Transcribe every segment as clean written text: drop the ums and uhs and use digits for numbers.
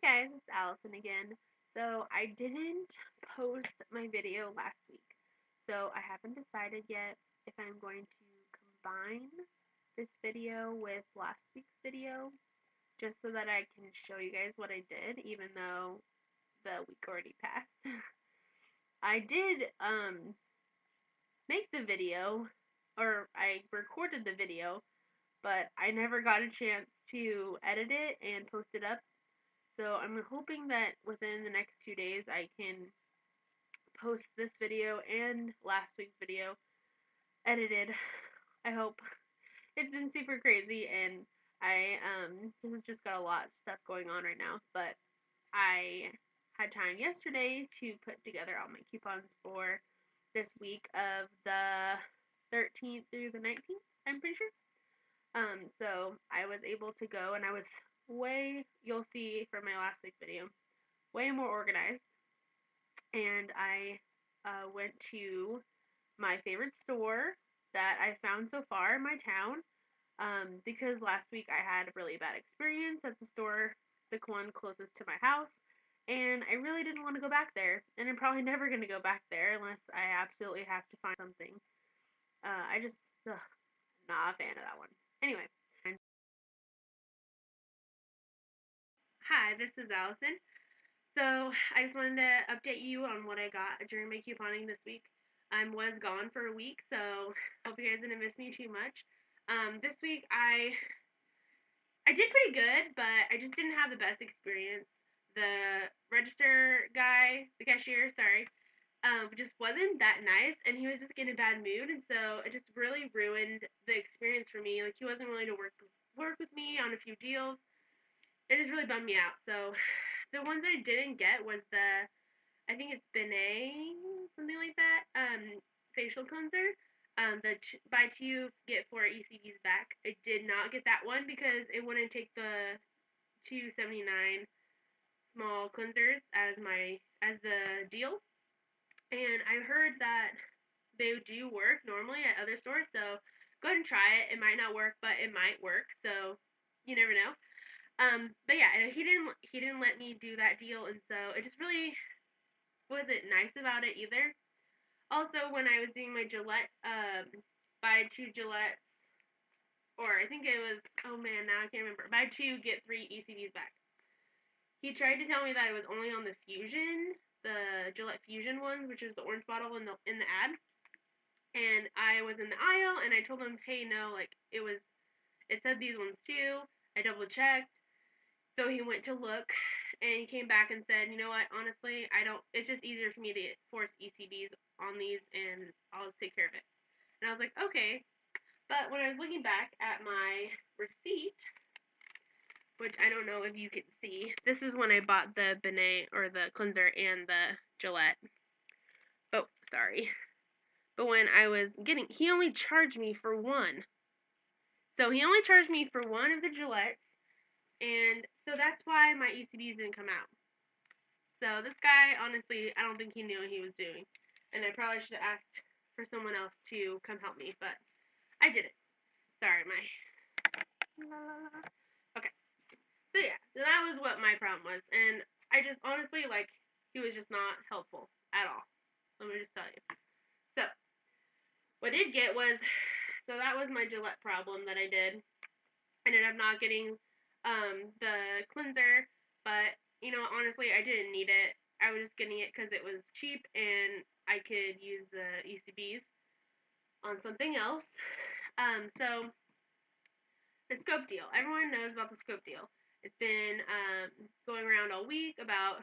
Guys, it's Allison again. So I didn't post my video last week. So I haven't decided yet if I'm going to combine this video with last week's video just so that I can show you guys what I did even though the week already passed. I did make the video, or I recorded the video, but I never got a chance to edit it and post it up. So I'm hoping that within the next 2 days I can post this video and last week's video edited. I hope. It's been super crazy and I this has just got a lot of stuff going on right now, but I had time yesterday to put together all my coupons for this week of the 13th through the 19th, I'm pretty sure. So I was able to go and I was you'll see from my last week's video, way more organized. And I went to my favorite store that I found so far in my town because last week I had a really bad experience at the store, the one closest to my house, and I really didn't want to go back there. And I'm probably never going to go back there unless I absolutely have to find something. I just, not a fan of that one. Anyway. Hi, this is Allison. So I just wanted to update you on what I got during my couponing this week. I was gone for a week, so hope you guys didn't miss me too much. This week I did pretty good, but I just didn't have the best experience. The register guy, the cashier, sorry, just wasn't that nice, and he was just in a bad mood, and so it just really ruined the experience for me. Like he wasn't willing to work with me on a few deals. It just really bummed me out. So the ones I didn't get was I think it's Benet, something like that, facial cleanser. Buy two, get four ECVs back. I did not get that one because it wouldn't take the $2.79 small cleansers as the deal. And I heard that they do work normally at other stores, so go ahead and try it. It might not work, but it might work, so you never know. But yeah, he didn't let me do that deal, and so it just really wasn't nice about it either. Also, when I was doing my Gillette, buy two Gillettes, or I think it was, oh man, now I can't remember. Buy two, get three ECVs back. He tried to tell me that it was only on the Fusion, the Gillette Fusion ones, which is the orange bottle in the ad. And I was in the aisle, and I told him, hey, no, like it said these ones too. I double checked. So he went to look, and he came back and said, you know what, honestly, I don't, it's just easier for me to force ECBs on these, and I'll just take care of it. And I was like, okay. But when I was looking back at my receipt, which I don't know if you can see, this is when I bought the Benet, or the cleanser, and the Gillette. Oh, sorry. But when I was he only charged me for one. So he only charged me for one of the Gillettes, and so that's why my ECBs didn't come out. So this guy, honestly, I don't think he knew what he was doing. And I probably should have asked for someone else to come help me, but I did it. Sorry, my... Okay. So yeah, so that was what my problem was. And I just, honestly, like, he was just not helpful at all. Let me just tell you. So, what I did get was, so that was my Gillette problem that I did. I ended up not getting the cleanser, but, you know, honestly, I didn't need it. I was just getting it because it was cheap and I could use the ECBs on something else. So the scope deal. Everyone knows about the scope deal. It's been going around all week about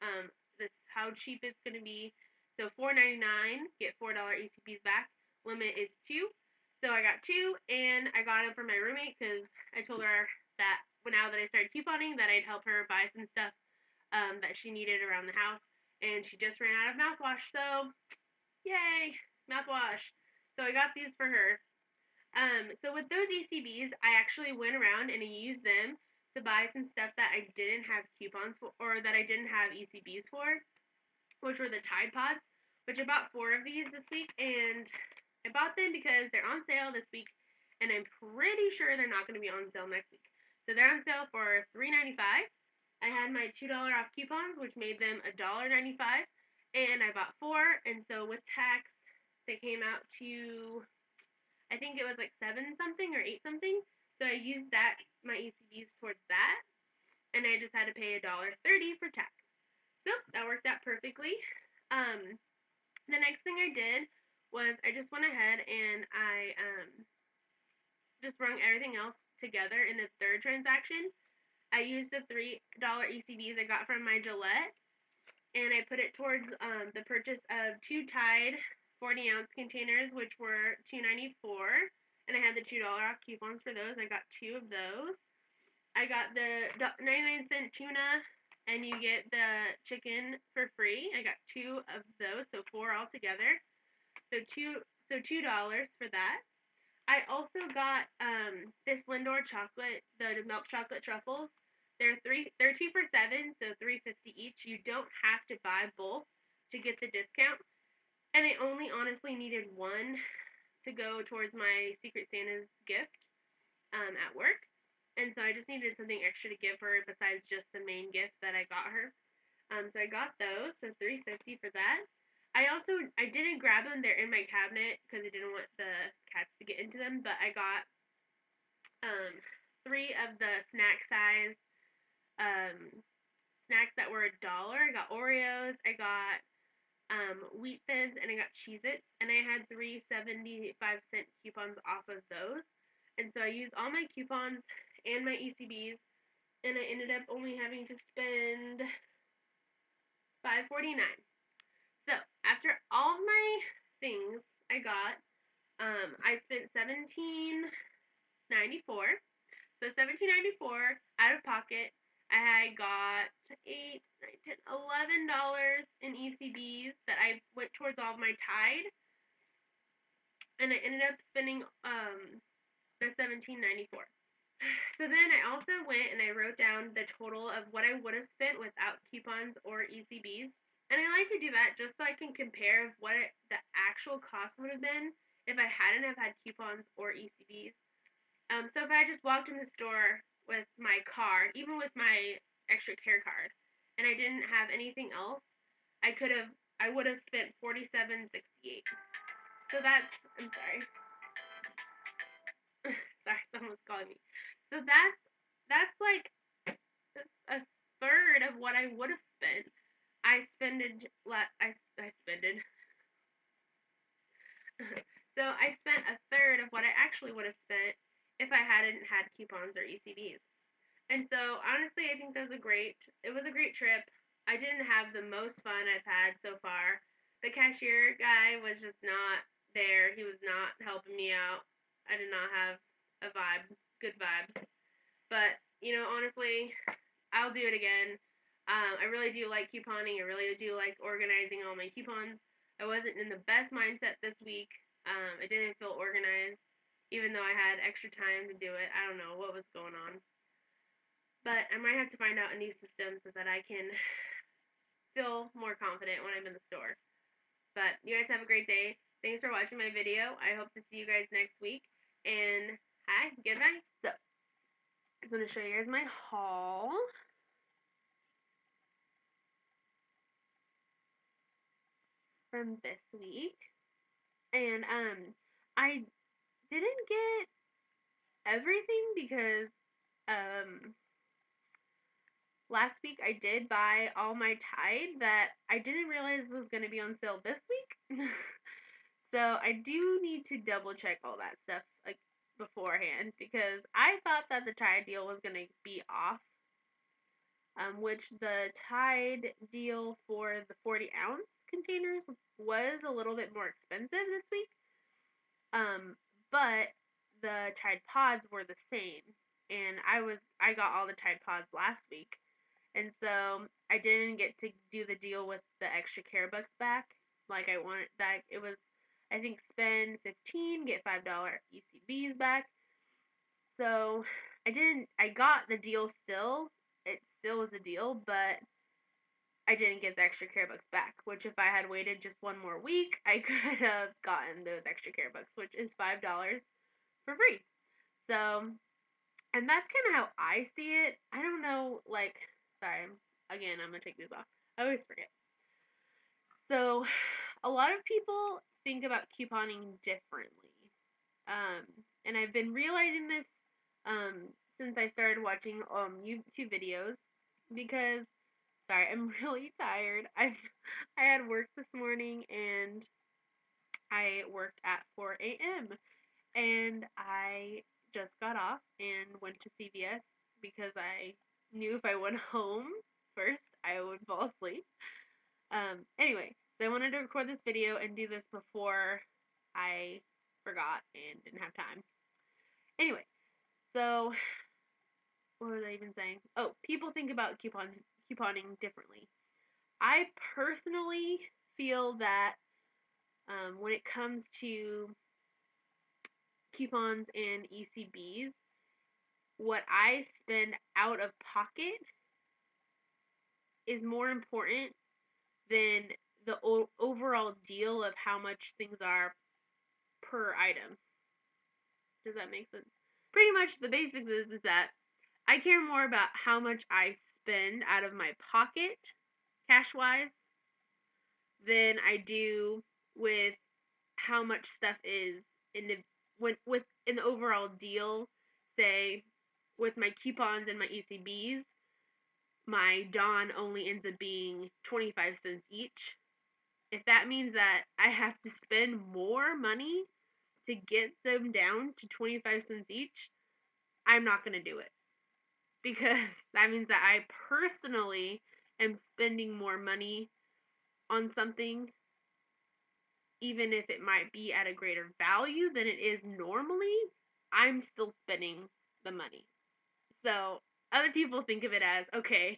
how cheap it's going to be. So $4.99, get $4 ECBs back. Limit is 2. So I got 2, and I got them for my roommate because I told her that now that I started couponing that I'd help her buy some stuff that she needed around the house. And she just ran out of mouthwash, so yay, mouthwash. So I got these for her. So with those ECBs, I actually went around and I used them to buy some stuff that I didn't have coupons for, or that I didn't have ECBs for, which were the Tide Pods, which I bought 4 of these this week, and I bought them because they're on sale this week, and I'm pretty sure they're not going to be on sale next week. So they're on sale for $3.95. I had my $2 off coupons, which made them $1.95, and I bought 4, and so with tax, they came out to, I think it was like 7 something or 8 something. So I used that, my ECBs towards that, and I just had to pay $1.30 for tax. So that worked out perfectly. The next thing I did was I just went ahead and I just rung everything else together in the third transaction. I used the $3 ECBs I got from my Gillette, and I put it towards the purchase of 2 Tide 40-ounce containers, which were $2.94, and I had the $2 off coupons for those. I got 2 of those. I got the 99-cent tuna, and you get the chicken for free. I got 2 of those, so 4 altogether. So $2 for that. I also got this Lindor chocolate, the milk chocolate truffles. They're 2 for $7, so $3.50 each. You don't have to buy both to get the discount. And I only honestly needed one to go towards my Secret Santa's gift at work. And so I just needed something extra to give her besides just the main gift that I got her. So I got those, so $3.50 for that. I didn't grab them. They're in my cabinet because I didn't want the cats to get into them. But I got 3 of the snack size snacks that were $1. I got Oreos. I got Wheat Thins, and I got Cheez-Its, and I had 3 75-cent coupons off of those. And so I used all my coupons and my ECBs, and I ended up only having to spend $5.49. So after all my things I got, I spent $17.94. So $17.94 out of pocket. I got $8, 9, 10, $11 in ECBs that I went towards all of my Tide, and I ended up spending the $17.94. So then I also went and I wrote down the total of what I would have spent without coupons or ECBs. And I like to do that just so I can compare what the actual cost would have been if I hadn't have had coupons or ECBs. So if I just walked in the store with my card, even with my extra care card, and I didn't have anything else, I would have spent $47.68. So that's, I'm sorry. Sorry, someone's calling me. So that's like a third of what I would have spent. I spended I spended. So I spent a third of what I actually would have spent if I hadn't had coupons or ECBs. And so honestly, I think it was a great trip. I didn't have the most fun I've had so far. The cashier guy was just not there. He was not helping me out. I did not have good vibes. But, honestly, I'll do it again. I really do like couponing. I really do like organizing all my coupons. I wasn't in the best mindset this week. I didn't feel organized, even though I had extra time to do it. I don't know what was going on. But I might have to find out a new system so that I can feel more confident when I'm in the store. But you guys have a great day. Thanks for watching my video. I hope to see you guys next week. And hi, goodbye. So, I just want to show you guys my haul. From this week. And I didn't get everything because last week I did buy all my Tide that I didn't realize was going to be on sale this week. So I do need to double check all that stuff like beforehand because I thought that the Tide deal was going to be off. Which the Tide deal for the 40-ounce containers was a little bit more expensive this week. But the Tide Pods were the same, and I got all the Tide Pods last week, and so I didn't get to do the deal with the extra care bucks back like I wanted. That it was, I think, spend $15, get $5 ECBs back. So I got the deal still. It still was a deal, but I didn't get the extra care bucks back, which if I had waited just one more week, I could have gotten those extra care bucks, which is $5 for free. So, and that's kind of how I see it. I don't know, like, Sorry, again, I'm going to take these off. I always forget. So, a lot of people think about couponing differently. Um, and I've been realizing this since I started watching YouTube videos because, sorry, I'm really tired. I had work this morning and I worked at 4 a.m. and I just got off and went to CVS because I knew if I went home first, I would fall asleep. Anyway, so I wanted to record this video and do this before I forgot and didn't have time. Anyway, so what was I even saying? Oh, people think about couponing differently. I personally feel that when it comes to coupons and ECBs, what I spend out of pocket is more important than the overall deal of how much things are per item. Does that make sense? Pretty much the basics is that I care more about how much I spend out of my pocket, cash wise, than I do with how much stuff is in the with an overall deal. Say with my coupons and my ECBs, my Dawn only ends up being 25 cents each. If that means that I have to spend more money to get them down to 25 cents each, I'm not going to do it. Because that means that I personally am spending more money on something, even if it might be at a greater value than it is normally, I'm still spending the money. So other people think of it as, okay,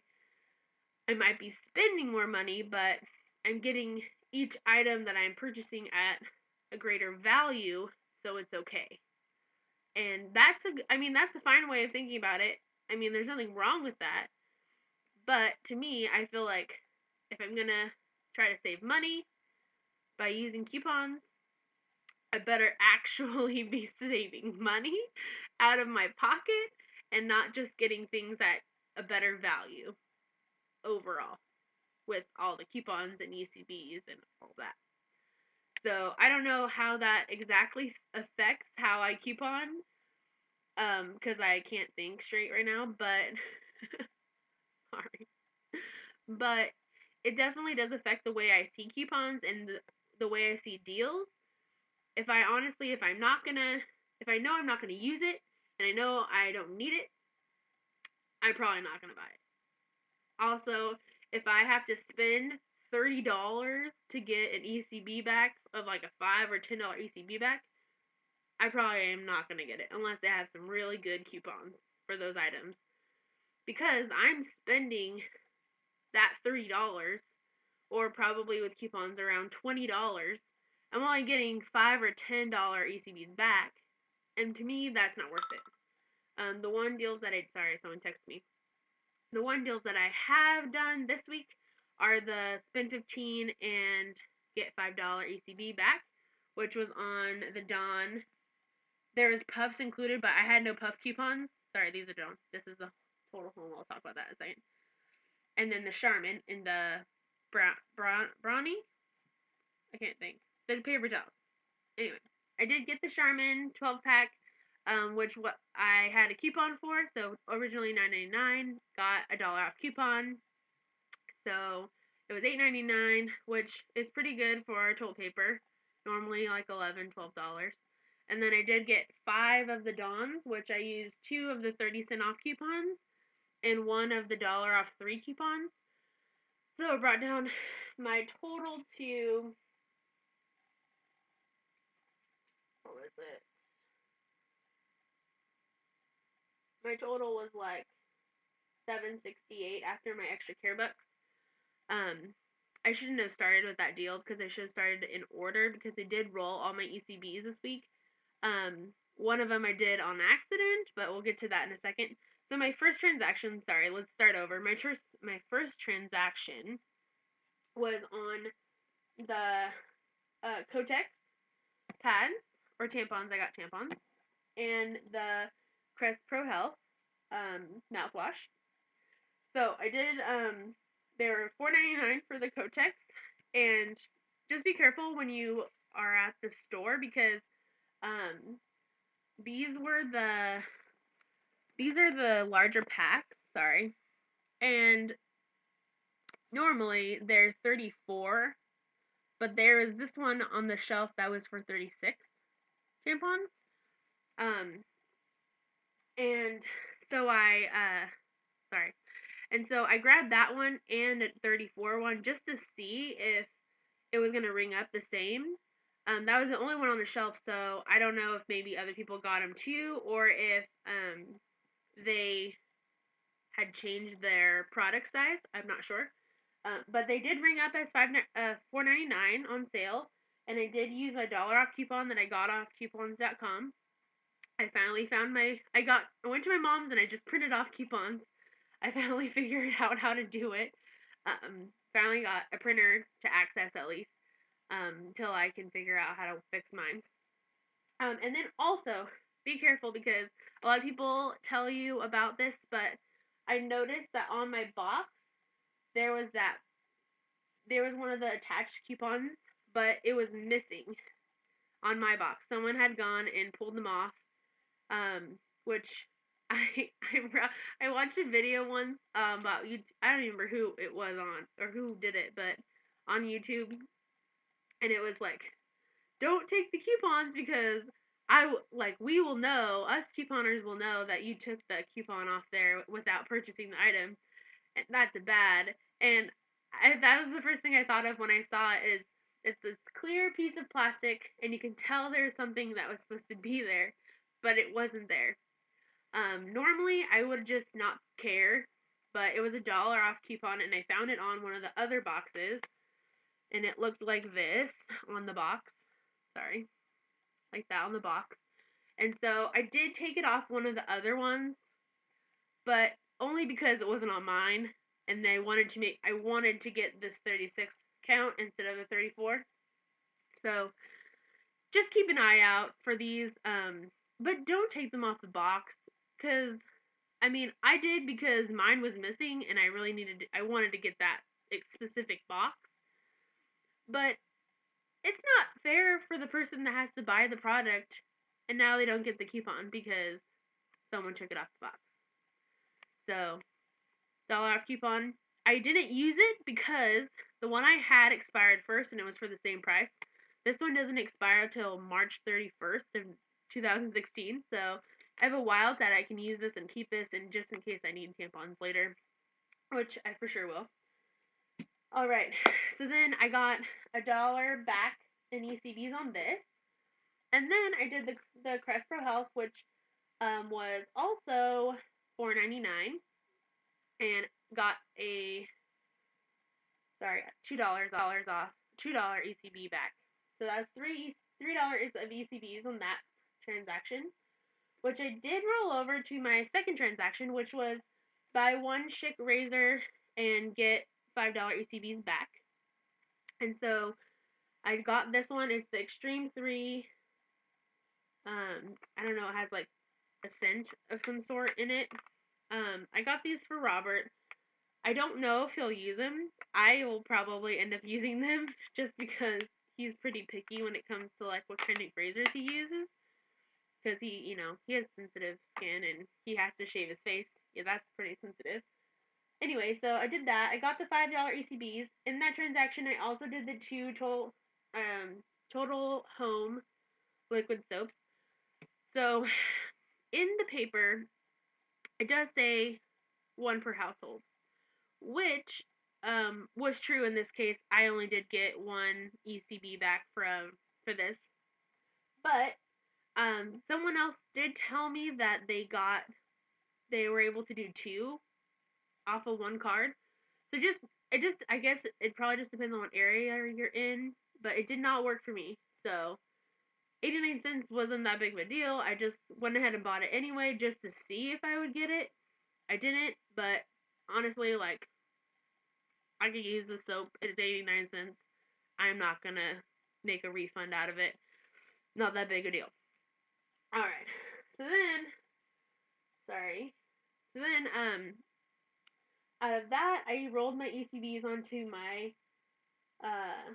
I might be spending more money, but I'm getting each item that I'm purchasing at a greater value, so it's okay. And that's a fine way of thinking about it. I mean, there's nothing wrong with that. But to me, I feel like if I'm going to try to save money by using coupons, I better actually be saving money out of my pocket and not just getting things at a better value overall with all the coupons and ECBs and all that. So I don't know how that exactly affects how I coupon, because I can't think straight right now, but sorry. But it definitely does affect the way I see coupons and the way I see deals. If I honestly, if I know I'm not gonna use it and I know I don't need it, I'm probably not gonna buy it. Also, if I have to spend $30 to get an ECB back of like a $5 or $10 ECB back, I probably am not gonna get it unless they have some really good coupons for those items. Because I'm spending that $30 or probably with coupons around $20, I'm only getting $5 or $10 ECBs back, and to me that's not worth it. The one deals that sorry, someone texted me. The one deals that I have done this week are the spend 15 and get $5 ECB back, which was on the Dawn. There was puffs included, but I had no puff coupons. Sorry, these are Dawn. This is the Total Home. I'll talk about that in a second. And then the Charmin in the Brawny. I can't think. The paper towels. Anyway, I did get the Charmin 12 pack, which what I had a coupon for. So originally $9.99, got a dollar off coupon. So it was $8.99, which is pretty good for toilet paper. Normally like $11, $12. And then I did get 5 of the Dawns, which I used 2 of the 30-cent off coupons and 1 of the dollar off 3 coupons. So it brought down my total to, what was it? My total was like $7.68 after my extra care bucks. I shouldn't have started with that deal because I should have started in order because they did roll all my ECBs this week. One of them I did on accident, but we'll get to that in a second. So my first transaction, sorry, let's start over. My first transaction was on the Kotex pads or tampons. I got tampons and the Crest Pro Health mouthwash. So I did, they were $4.99 for the Kotex, and just be careful when you are at the store because, um, these were these are the larger packs, sorry, and normally they're 34, but there is this one on the shelf that was for 36 tampons. Um, and so sorry. And so I grabbed that one and a 34 one just to see if it was gonna ring up the same. That was the only one on the shelf, so I don't know if maybe other people got them too, or if they had changed their product size. I'm not sure. But they did ring up as $4.99 on sale, and I did use my dollar off coupon that I got off coupons.com. I finally found I went to my mom's and I just printed off coupons. I finally figured out how to do it. Finally got a printer to access at least, until I can figure out how to fix mine. And then also be careful because a lot of people tell you about this, but I noticed that on my box there was that there was one of the attached coupons, but it was missing on my box. Someone had gone and pulled them off, which I watched a video once about you. I don't remember who it was on or who did it, but on YouTube, and it was like, don't take the coupons because we will know, us couponers will know that you took the coupon off there without purchasing the item, and that's bad. And that was the first thing I thought of when I saw it. Is it's this clear piece of plastic, and you can tell there's something that was supposed to be there, but it wasn't there. Normally I would just not care, but it was a dollar off coupon, and I found it on one of the other boxes, and it looked like this on the box. Sorry, like that on the box. And so I did take it off one of the other ones, but only because it wasn't on mine, and I wanted to get this 36 count instead of the 34. So just keep an eye out for these, but don't take them off the box, because I mean, I did because mine was missing and I wanted to get that specific box. But it's not fair for the person that has to buy the product and now they don't get the coupon because someone took it off the box. So, dollar off coupon. I didn't use it because the one I had expired first and it was for the same price. This one doesn't expire until March 31st of 2016. So, I have a while that I can use this and keep this and just in case I need tampons later, which I for sure will. All right. So then I got $1 back in ECBs on this. And then I did the Crest Pro Health, which was also $4.99, and got a $2 off, $2 ECB back. So that's $3 of ECBs on that transaction, which I did roll over to my second transaction, which was buy one Schick razor and get $5 ECBs back. And so I got this one. It's the Extreme 3. I don't know. It has like a scent of some sort in it. I got these for Robert. I don't know if he'll use them. I will probably end up using them just because he's pretty picky when it comes to like what kind of razors he uses. Because he has sensitive skin and he has to shave his face. Yeah, that's pretty sensitive. Anyway, so I did that. I got the $5 ECBs. In that transaction, I also did the two Total Home liquid soaps. So in the paper, it does say one per household, which was true in this case. I only did get one ECB back for this, but someone else did tell me that they were able to do two off of one card. So I guess it probably just depends on what area you're in, but it did not work for me. So 89 cents wasn't that big of a deal. I just went ahead and bought it anyway just to see if I would get it. I didn't, but honestly, like, I could use the soap. It's 89 cents. I'm not gonna make a refund out of it. Not that big a deal. Alright. So then, sorry. So then, out of that, I rolled my ECBs onto my, I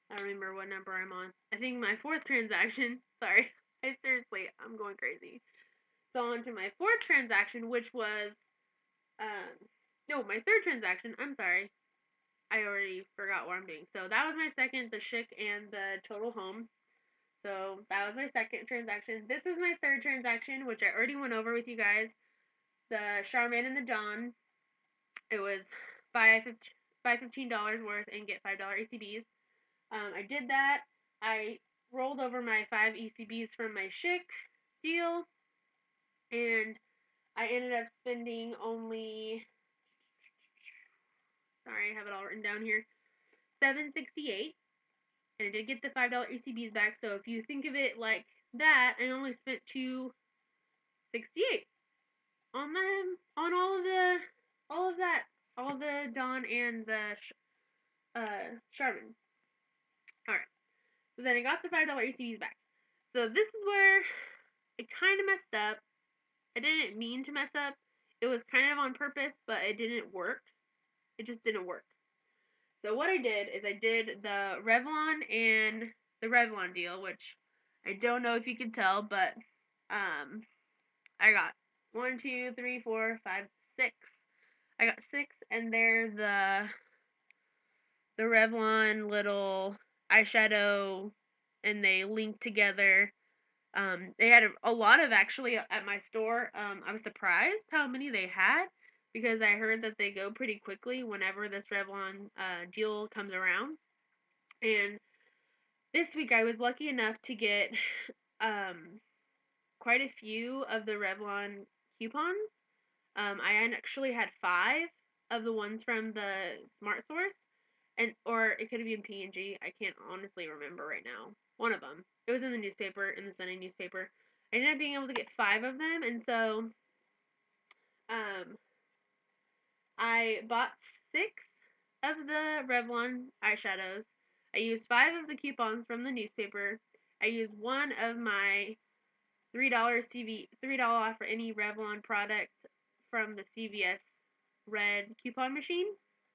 don't remember what number I'm on. I think my 4th transaction. Sorry. I'm going crazy. So onto my 4th transaction, which was, no, my 3rd transaction. I'm sorry. I already forgot what I'm doing. So that was my second, the Schick and the Total Home. So that was my second transaction. This was my 3rd transaction, which I already went over with you guys. The Charmin and the Dawn. It was buy $15 worth and get $5 ECBs. I did that. I rolled over my 5 ECBs from my Schick deal, and I ended up spending only, sorry, I have it all written down here, $7.68, and I did get the $5 ECBs back. So if you think of it like that, I only spent $2.68 on them, on all of that, all the Dawn and the Charmin. All right. So then I got the $5 ECBs back. So this is where it kind of messed up. I didn't mean to mess up. It was kind of on purpose, but it didn't work. It just didn't work. So what I did is I did the Revlon and the Revlon deal, which I don't know if you can tell, but I got 1, 2, 3, 4, 5, 6. I got 6, and they're the Revlon little eyeshadow, and they link together. They had a lot of actually at my store. I was surprised how many they had because I heard that they go pretty quickly whenever this Revlon deal comes around. And this week I was lucky enough to get quite a few of the Revlon coupons. I actually had 5 of the ones from the Smart Source, and or it could have been P&G. I can't honestly remember right now. One of them. It was in the newspaper, in the Sunday newspaper. I ended up being able to get 5 of them, and so um, I bought 6 of the Revlon eyeshadows. I used 5 of the coupons from the newspaper. I used 1 of my $3 off for any Revlon product from the CVS Red coupon machine,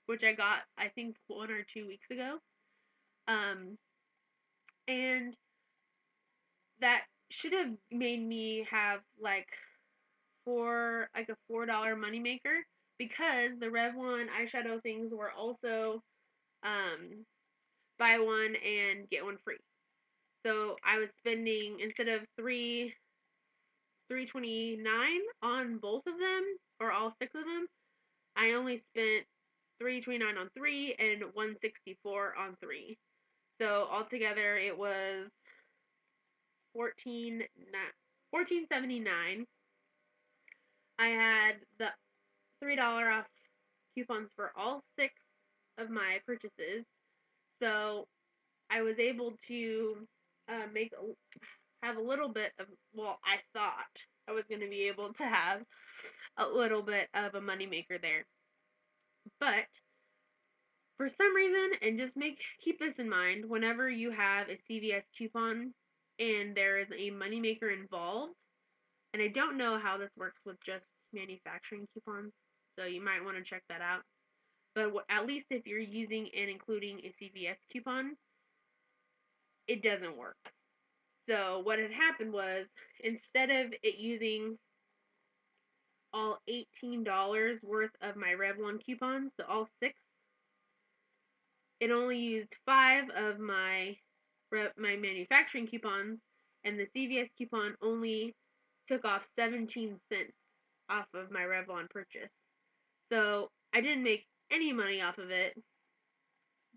which I got I think 1 or 2 weeks ago. And that should have made me have like a $4 moneymaker because the Revlon eyeshadow things were also buy one and get one free. So I was spending, instead of $3.29 on both of them or all 6 of them, I only spent $3.29 on 3 and $1.64 on 3. So altogether it was $14.79. I had the $3 off coupons for all 6 of my purchases, so I was able to have a little bit of, well, I thought I was going to be able to have a little bit of a moneymaker there. But for some reason, and just keep this in mind, whenever you have a CVS coupon and there is a moneymaker involved, and I don't know how this works with just manufacturing coupons, so you might want to check that out. But at least if you're using and including a CVS coupon, it doesn't work. So what had happened was, instead of it using all $18 worth of my Revlon coupons, so all 6, it only used 5 of my manufacturing coupons, and the CVS coupon only took off 17 cents off of my Revlon purchase. So I didn't make any money off of it,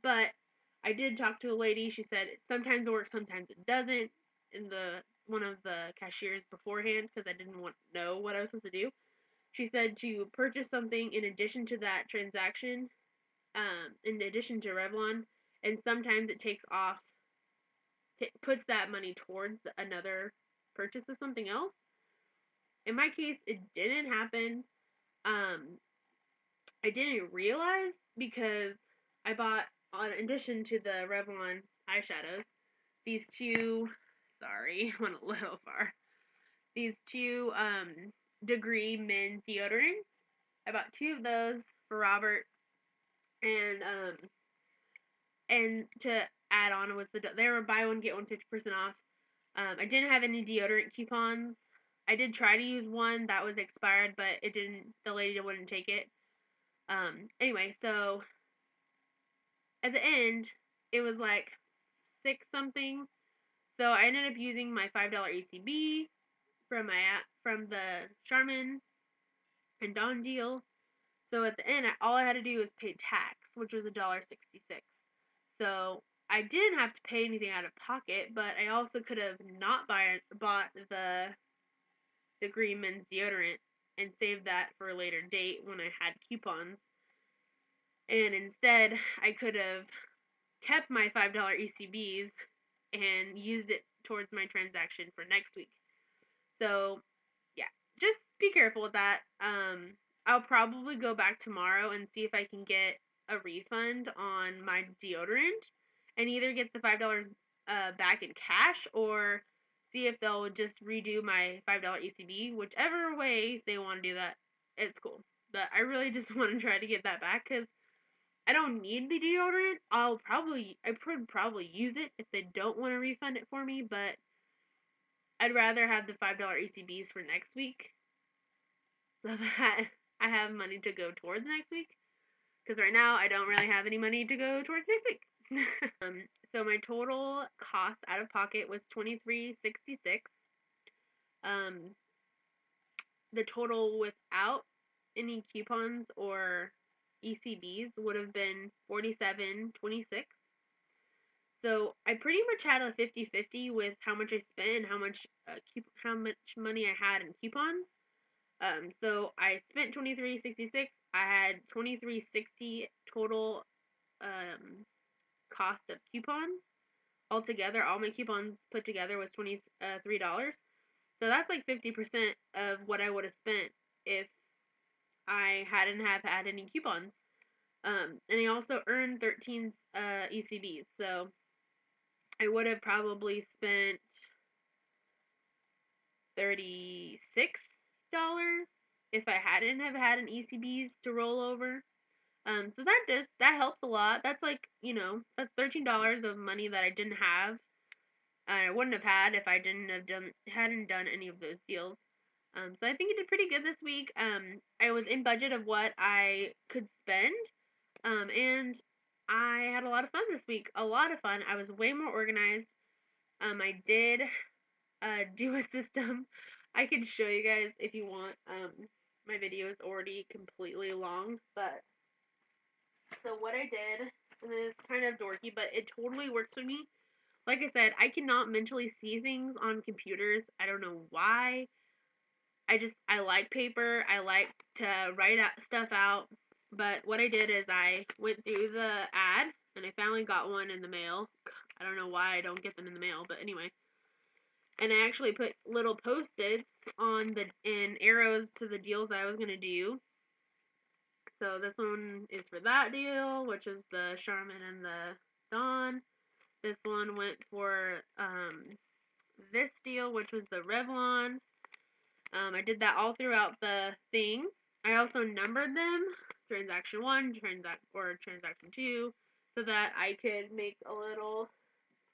but I did talk to a lady. She said sometimes it works, sometimes it doesn't. In one of the cashiers beforehand, because I didn't know what I was supposed to do. She said to purchase something in addition to that transaction, in addition to Revlon, and sometimes it takes off, puts that money towards another purchase of something else. In my case, it didn't happen. I didn't realize because I bought, in addition to the Revlon eyeshadows, these 2, sorry, went a little far, these 2 Degree men's deodorants. I bought 2 of those for Robert, and to add on was they were buy one get one 50% off. I didn't have any deodorant coupons. I did try to use one that was expired, but it didn't. The lady wouldn't take it. Anyway, so at the end, it was like 6 something. So I ended up using my $5 ECB from the Charmin and Dawn deal. So at the end, all I had to do was pay tax, which was $1.66. So I didn't have to pay anything out of pocket, but I also could have not bought the Green Men's deodorant and saved that for a later date when I had coupons. And instead, I could have kept my $5 ECBs and used it towards my transaction for next week. So, yeah, just be careful with that. I'll probably go back tomorrow and see if I can get a refund on my deodorant and either get the $5 back in cash or see if they'll just redo my $5 ECB. Whichever way they want to do that, it's cool. But I really just want to try to get that back because I don't need the deodorant. I could probably use it if they don't want to refund it for me, but I'd rather have the $5 ECBs for next week so that I have money to go towards next week. Because right now I don't really have any money to go towards next week. So my total cost out of pocket was $23.66. The total without any coupons or ECBs would have been $47.26. So I pretty much had a 50-50 with how much I spent and how much money I had in coupons. So I spent $23.66. I had $23.60 total cost of coupons altogether. All my coupons put together was $23. So that's like 50% of what I would have spent if I hadn't have had any coupons. And I also earned 13 ECBs. So I would have probably spent $36 if I hadn't have had an ECBs to roll over. So that helps a lot. That's like, that's $13 of money that I didn't have. I wouldn't have had if I hadn't done any of those deals. So I think I did pretty good this week. I was in budget of what I could spend. And I had a lot of fun this week. A lot of fun. I was way more organized. I did do a system. I can show you guys if you want. My video is already completely long, but so what I did, and it's kind of dorky, but it totally works for me. Like I said, I cannot mentally see things on computers. I don't know why. I like paper. I like to write stuff out. But what I did is I went through the ad, and I finally got one in the mail. I don't know why I don't get them in the mail, but anyway. And I actually put little post-its and arrows to the deals I was gonna do. So this one is for that deal, which is the Charmin and the Dawn. This one went for this deal, which was the Revlon. I did that all throughout the thing. I also numbered them, transaction 1, transaction 2, so that I could make a little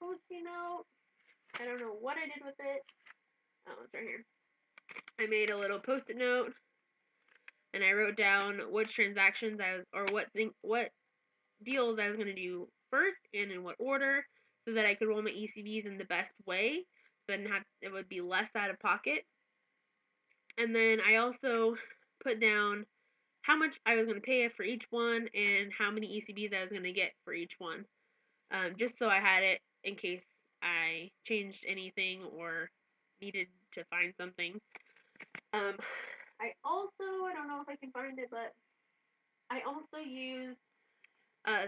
post-it note. I don't know what I did with it. Oh, it's right here. I made a little post-it note, and I wrote down which transactions what deals I was going to do first and in what order, so that I could roll my ECBs in the best way, so it would be less out of pocket. And then I also put down how much I was going to pay for each one and how many ECBs I was going to get for each one, just so I had it in case I changed anything or needed to find something. I don't know if I can find it, but I also used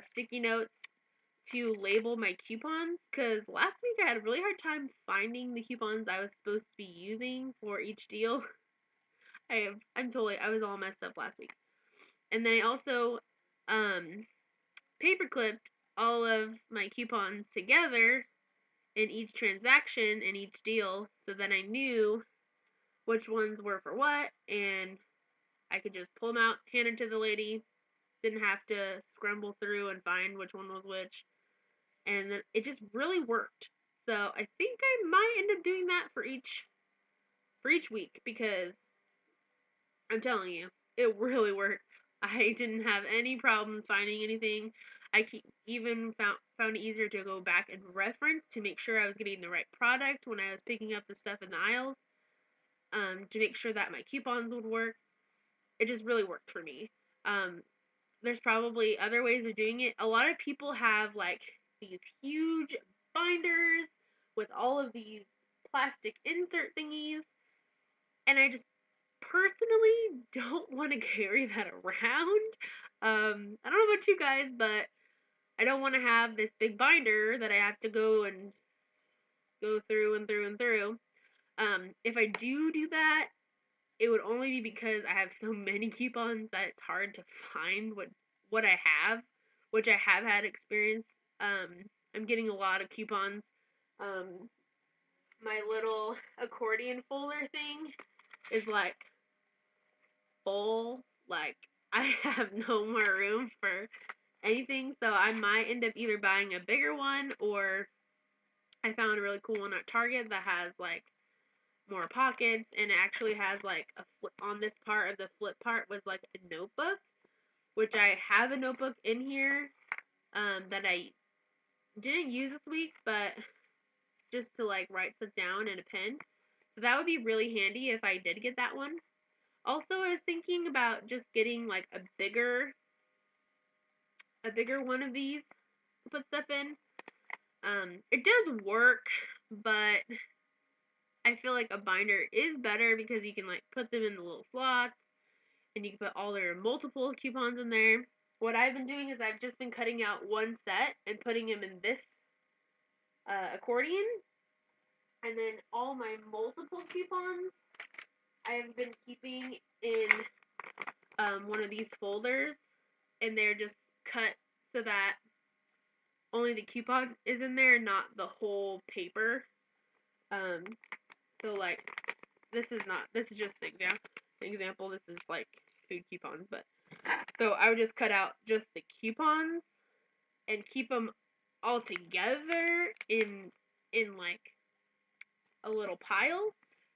sticky notes to label my coupons, because last week I had a really hard time finding the coupons I was supposed to be using for each deal. I was all messed up last week. And then I also paper clipped all of my coupons together in each transaction in each deal, so that I knew which ones were for what and I could just pull them out, hand it to the lady, didn't have to scramble through and find which one was which, and then it just really worked. So I think I might end up doing that for each week, because I'm telling you, it really works. I didn't have any problems finding anything. Even found it easier to go back and reference to make sure I was getting the right product when I was picking up the stuff in the aisles, to make sure that my coupons would work. It just really worked for me. Um, there's probably other ways of doing it. A lot of people have like these huge binders with all of these plastic insert thingies, and I just personally don't want to carry that around. I don't know about you guys, but I don't want to have this big binder that I have to go and go through and through and through. If I do that, it would only be because I have so many coupons that it's hard to find what I have, which I have had experience. I'm getting a lot of coupons. Um, my little accordion folder thing is like full. Like, I have no more room for anything, so I might end up either buying a bigger one, or I found a really cool one at Target that has like more pockets, and it actually has like a flip on this part. Of the flip part was like a notebook, which I have a notebook in here that I didn't use this week, but just to like write stuff down in a pen. So that would be really handy if I did get that one. Also, I was thinking about just getting like a bigger one of these to put stuff in. It does work, but I feel like a binder is better because you can like put them in the little slots, and you can put all their multiple coupons in there. What I've been doing is I've just been cutting out one set and putting them in this accordion, and then all my multiple coupons I've been keeping in one of these folders, and they're just cut so that only the coupon is in there, not the whole paper. Um, so like this is just an example. This is like food coupons, but so I would just cut out just the coupons and keep them all together in like a little pile,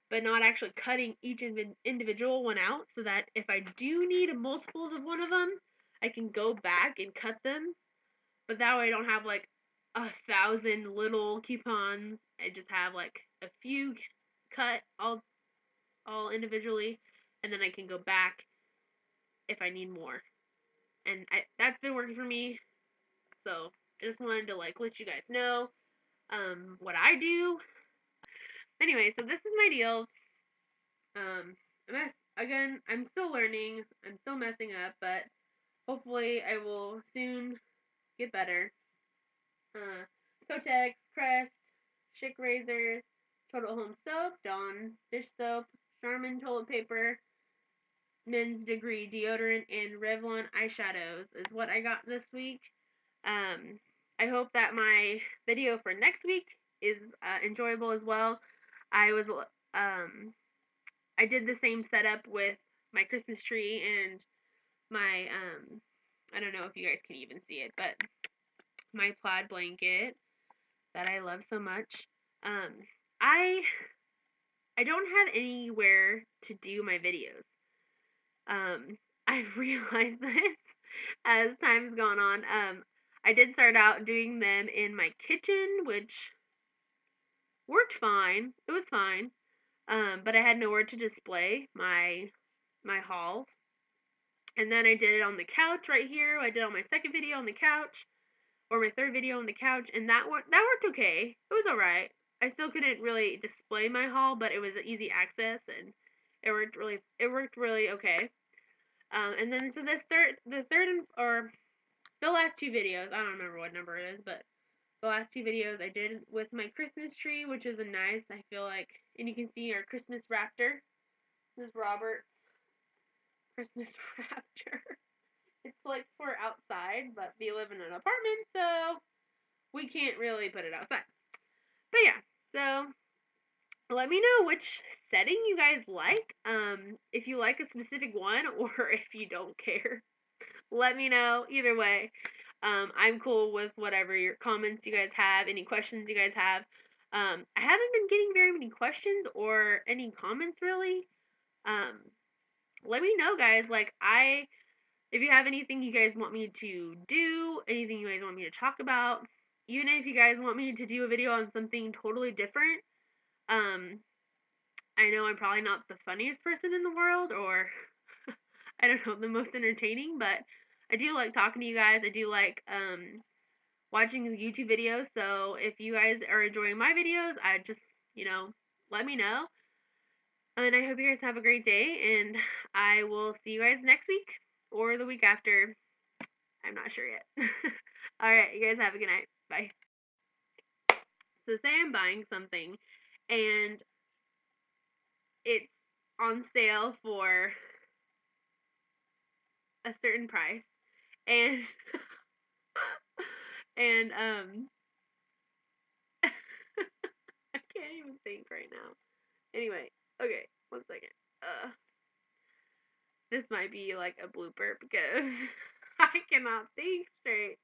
but not actually cutting each individual one out, so that if I do need multiples of one of them, I can go back and cut them. But that way I don't have like 1,000 little coupons. I just have like a few cut all individually, and then I can go back if I need more. And that's been working for me. So I just wanted to like let you guys know what I do. Anyway, so this is my deals. Again, I'm still learning. I'm still messing up, but hopefully I will soon get better. Kotex, Crest, Schick razors, Total Home soap, Dawn dish soap, Charmin toilet paper, Men's Degree deodorant, and Revlon eyeshadows is what I got this week. I hope that my video for next week is enjoyable as well. I was I did the same setup with my Christmas tree and my I don't know if you guys can even see it, but my plaid blanket that I love so much. Um, I I don't have anywhere to do my videos. I've realized this as time's gone on. I did start out doing them in my kitchen, which worked fine. It was fine. But I had nowhere to display my hauls. And then I did it on the couch right here. I did on my second video on the couch, or my third video on the couch, and that worked okay. It was alright. I still couldn't really display my haul, but it was easy access, and it worked really okay. And then so the last two videos, I don't remember what number it is, but the last two videos I did with my Christmas tree, which is a nice, I feel like, and you can see our Christmas raptor. This is Robert's Christmas raptor. It's like for outside, but we live in an apartment, so we can't really put it outside. But yeah, so let me know which setting you guys like. If you like a specific one or if you don't care, let me know. Either way, I'm cool with whatever your comments you guys have, any questions you guys have. I haven't been getting very many questions or any comments really. Um, let me know, guys. Like, if you have anything you guys want me to do, anything you guys want me to talk about, even if you guys want me to do a video on something totally different, um, I know I'm probably not the funniest person in the world, or I don't know, the most entertaining, but I do like talking to you guys. I do like watching YouTube videos. So if you guys are enjoying my videos, I just, let me know. And I hope you guys have a great day, and I will see you guys next week or the week after. I'm not sure yet. All right, you guys have a good night. Bye. So say I'm buying something and it's on sale for a certain price, and and I can't even think right now. Anyway, okay, 1 second. This might be like a blooper because I cannot think straight.